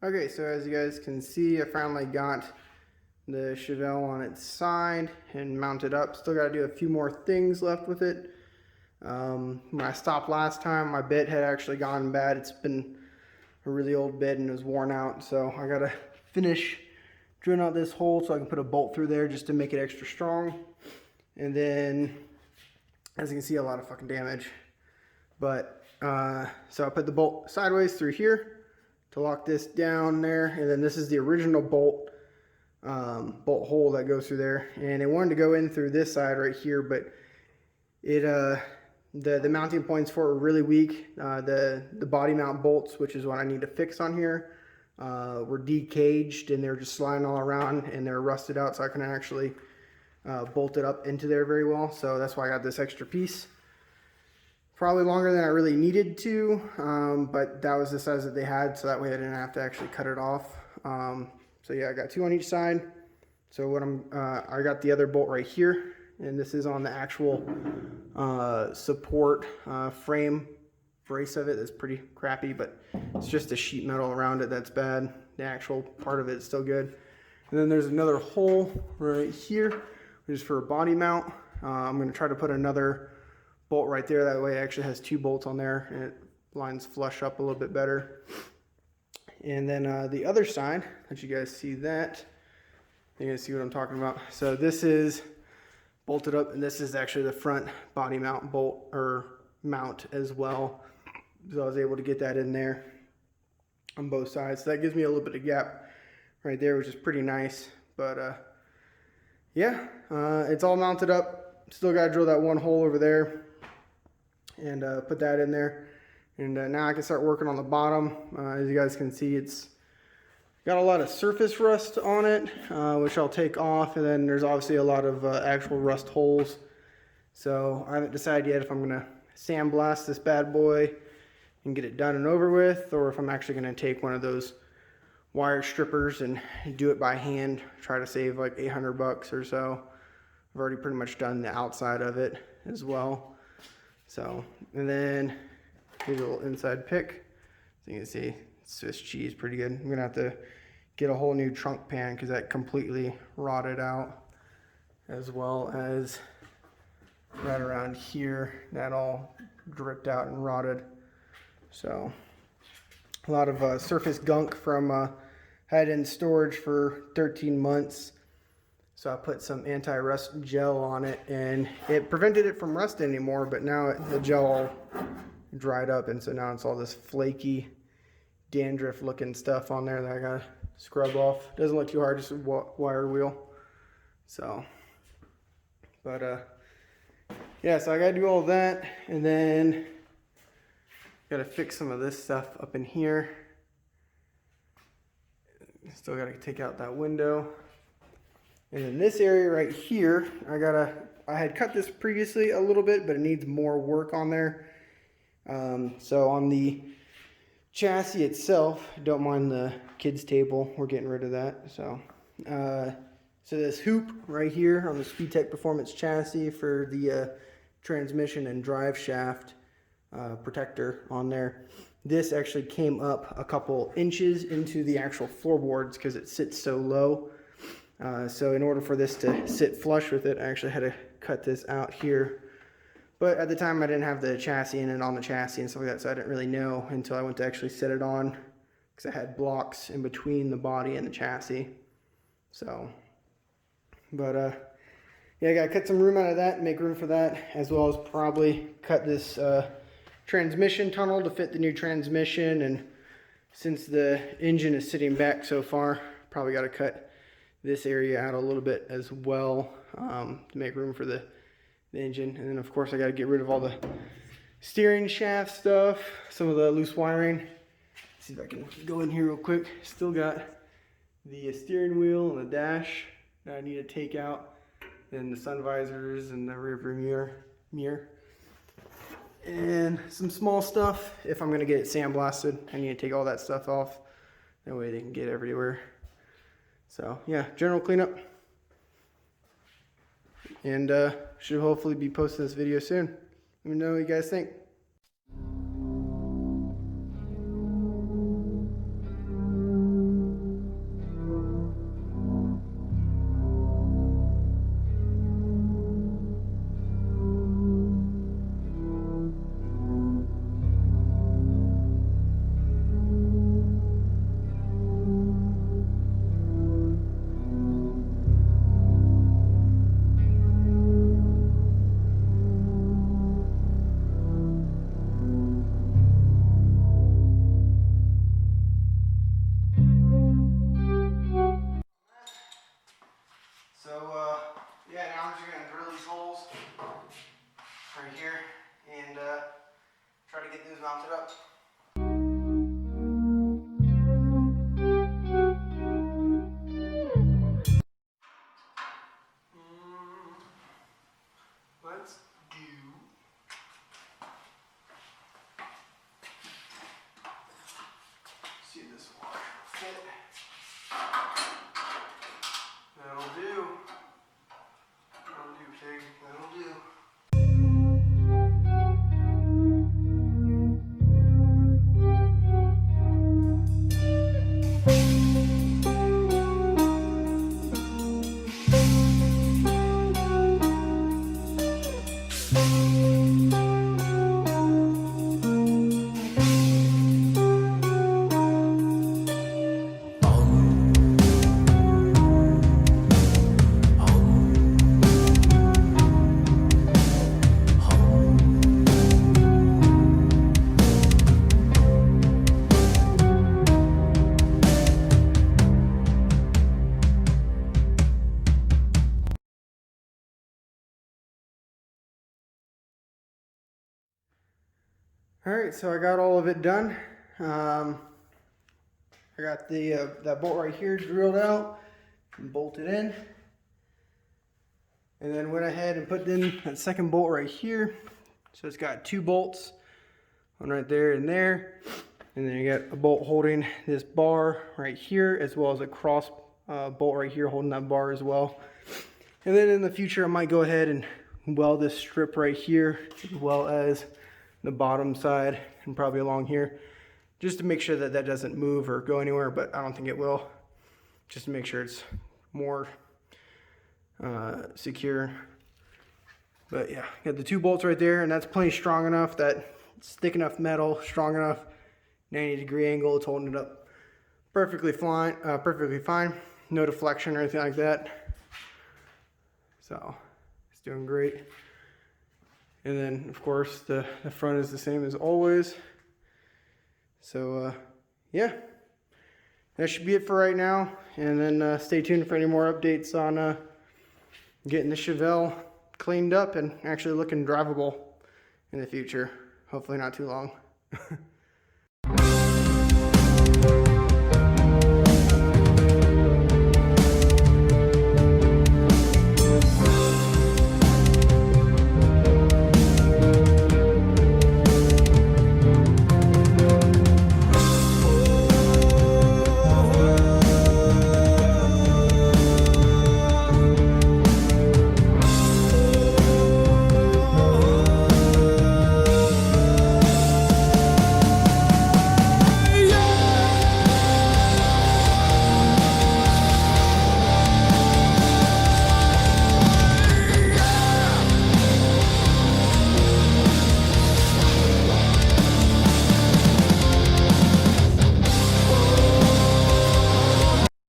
Okay, so as you guys can see, I finally got the Chevelle on its side and mounted up. Still got to do a few more things left with it. When I stopped last time, my bit had actually gone bad. It's been a really old bit and it was worn out, so I got to finish drilling out this hole so I can put a bolt through there just to make it extra strong. And then, as you can see, a lot of fucking damage. But, so I put the bolt sideways through here to lock this down there, and then this is the original bolt hole that goes through there, and it wanted to go in through this side right here, but it the mounting points for it were really weak. The body mount bolts, which is what I need to fix on here, were decaged and they're just sliding all around and they're rusted out, so I couldn't actually bolt it up into there very well. So that's why I got this extra piece. Probably longer than I really needed to, but that was the size that they had, so that way I didn't have to actually cut it off. So yeah, I got two on each side. So what I got the other bolt right here, and this is on the actual support frame brace of it. That's pretty crappy, but it's just the sheet metal around it that's bad. The actual part of it is still good. And then there's another hole right here, which is for a body mount. I'm going to try to put another bolt right there. That way it actually has two bolts on there and it lines flush up a little bit better. And then the other side, let you guys see that. You guys see what I'm talking about. So this is bolted up, and this is actually the front body mount bolt or mount as well. So I was able to get that in there on both sides. So that gives me a little bit of gap right there, which is pretty nice. But yeah, it's all mounted up. Still got to drill that one hole over there and put that in there. And now I can start working on the bottom. As you guys can see, it's got a lot of surface rust on it, which I'll take off. And then there's obviously a lot of actual rust holes. So I haven't decided yet if I'm going to sandblast this bad boy and get it done and over with, or if I'm actually going to take one of those wire strippers and do it by hand, try to save like 800 bucks or so. I've already pretty much done the outside of it as well. So, and then here's a little inside pick. So you can see Swiss cheese, pretty good. I'm gonna have to get a whole new trunk pan because that completely rotted out, as well as right around here, that all dripped out and rotted. So a lot of surface gunk from had in storage for 13 months. So I put some anti-rust gel on it, and it prevented it from rusting anymore, but now the gel all dried up, and so now it's all this flaky dandruff looking stuff on there that I gotta scrub off. Doesn't look too hard, just a wire wheel. So, but yeah, so I gotta do all that, and then gotta fix some of this stuff up in here. Still gotta take out that window. And in this area right here, I had cut this previously a little bit, but it needs more work on there. So on the chassis itself, don't mind the kids table, we're getting rid of that. So this hoop right here on the SpeedTech Performance chassis for the transmission and drive shaft protector on there. This actually came up a couple inches into the actual floorboards because it sits so low. So in order for this to sit flush with it, I actually had to cut this out here. But at the time I didn't have the chassis in it on the chassis and stuff like that, so I didn't really know until I went to actually set it on, because I had blocks in between the body and the chassis. So, but yeah, I gotta cut some room out of that and make room for that, as well as probably cut this transmission tunnel to fit the new transmission. And since the engine is sitting back so far, probably got to cut this area out a little bit as well to make room for the engine. And then of course I got to get rid of all the steering shaft stuff, some of the loose wiring. Let's see if I can go in here real quick. Still got the steering wheel and the dash that I need to take out, then the sun visors and the rear view mirror, and some small stuff. If I'm going to get it sandblasted, I need to take all that stuff off. That way they can get everywhere. So yeah, general cleanup. And should hopefully be posting this video soon. Let me know what you guys think. mount it up. Let's see this will fit. That'll do. That'll do, pig. That'll do. Alright, so I got all of it done. I got the that bolt right here drilled out and bolted in. And then went ahead and put in that second bolt right here. So it's got 2 bolts, one right there and there. And then you got a bolt holding this bar right here, as well as a cross bolt right here holding that bar as well. And then in the future I might go ahead and weld this strip right here, as well as the bottom side and probably along here, just to make sure that that doesn't move or go anywhere, but I don't think it will, just to make sure it's more secure. But yeah, got the 2 bolts right there, and that's plenty strong enough, that it's thick enough metal, strong enough, 90-degree angle, it's holding it up perfectly fine, no deflection or anything like that. So it's doing great. And then, of course, the front is the same as always. So, yeah. That should be it for right now. And then stay tuned for any more updates on getting the Chevelle cleaned up and actually looking drivable in the future. Hopefully not too long.